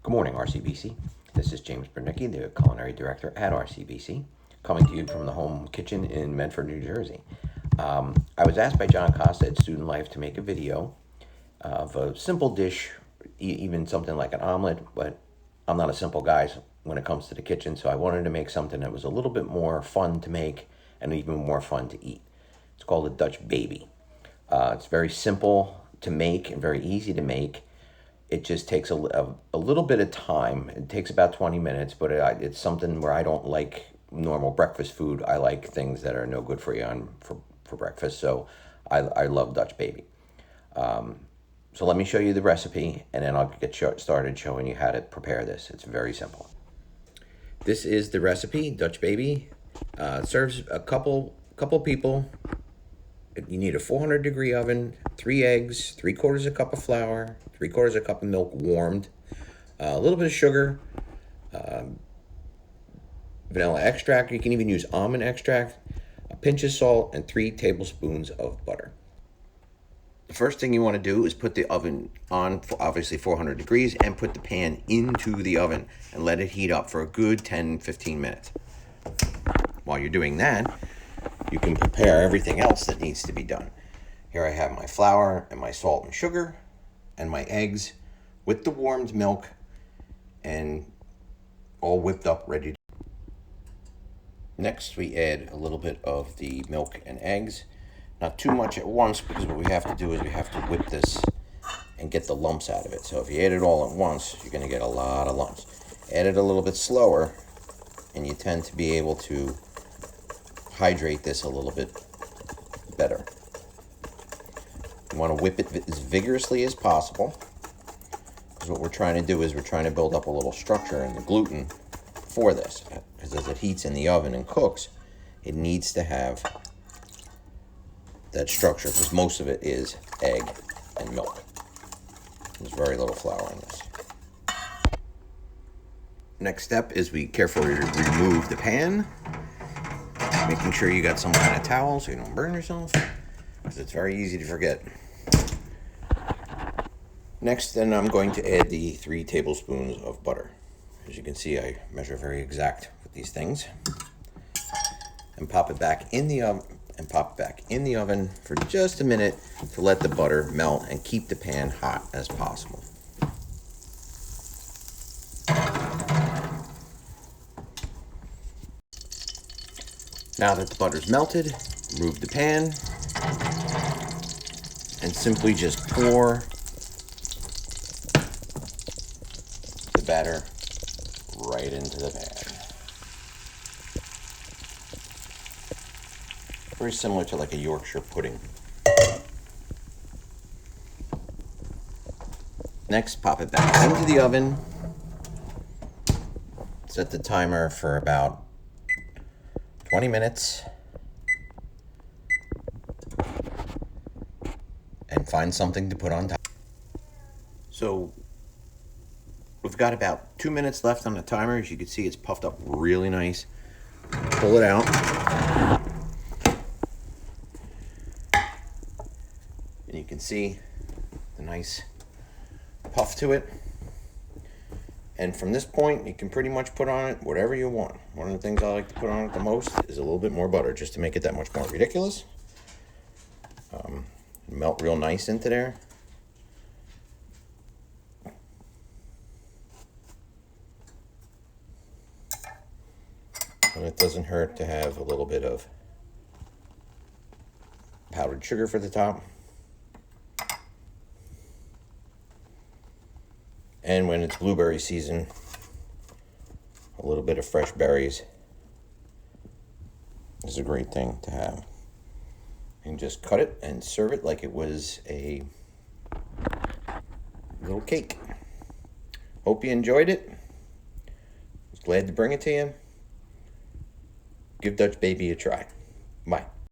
Good morning, RCBC. This is James Bernicki, the Culinary Director at RCBC, coming to you from the home kitchen in Medford, New Jersey. I was asked by John Costa at Student Life to make a video of a simple dish, even something like an omelet, but I'm not a simple guy when it comes to the kitchen, so I wanted to make something that was a little bit more fun to make and even more fun to eat. It's called a Dutch baby. It's very simple to make and very easy to make. It just takes a little bit of time. It takes about 20 minutes, but it's something where I don't like normal breakfast food. I like things that are no good for you for breakfast, so I love Dutch baby. So let me show you the recipe, and then I'll get started showing you how to prepare this. It's very simple. This is the recipe, Dutch baby. Serves a couple people. You need a 400-degree oven, 3 eggs, 3/4 cup of flour, 3/4 cup of milk warmed, a little bit of sugar, vanilla extract. You can even use almond extract, a pinch of salt, and 3 tablespoons of butter. The first thing you want to do is put the oven on, obviously 400 degrees, and put the pan into the oven and let it heat up for a good 10-15 minutes. While you're doing that, you can prepare everything else that needs to be done. Here I have my flour and my salt and sugar and my eggs with the warmed milk and all whipped up, ready. Next, we add a little bit of the milk and eggs. Not too much at once, because what we have to do is we have to whip this and get the lumps out of it. So if you add it all at once, you're going to get a lot of lumps. Add it a little bit slower, and you tend to be able to hydrate this a little bit better. You want to whip it as vigorously as possible, because what we're trying to do is we're trying to build up a little structure in the gluten for this, because as it heats in the oven and cooks, it needs to have that structure, because most of it is egg and milk. There's very little flour in this. Next step is we carefully remove the pan, making sure you got some kind of towel so you don't burn yourself, because it's very easy to forget. Next, then I'm going to add the 3 tablespoons of butter. As you can see, I measure very exact with these things. And pop it back in the oven for just a minute to let the butter melt and keep the pan hot as possible. Now that the butter's melted, remove the pan and simply just pour the batter right into the pan. Very similar to like a Yorkshire pudding. Next, pop it back into the oven. Set the timer for about 20 minutes. And find something to put on top. So we've got about 2 minutes left on the timer. As you can see, it's puffed up really nice. Pull it out. And you can see the nice puff to it. And from this point, you can pretty much put on it whatever you want. One of the things I like to put on it the most is a little bit more butter, just to make it that much more ridiculous. Melt real nice into there. And it doesn't hurt to have a little bit of powdered sugar for the top. And when it's blueberry season, a little bit of fresh berries is a great thing to have. And just cut it and serve it like it was a little cake. Hope you enjoyed it. Was glad to bring it to you. Give Dutch baby a try. Bye.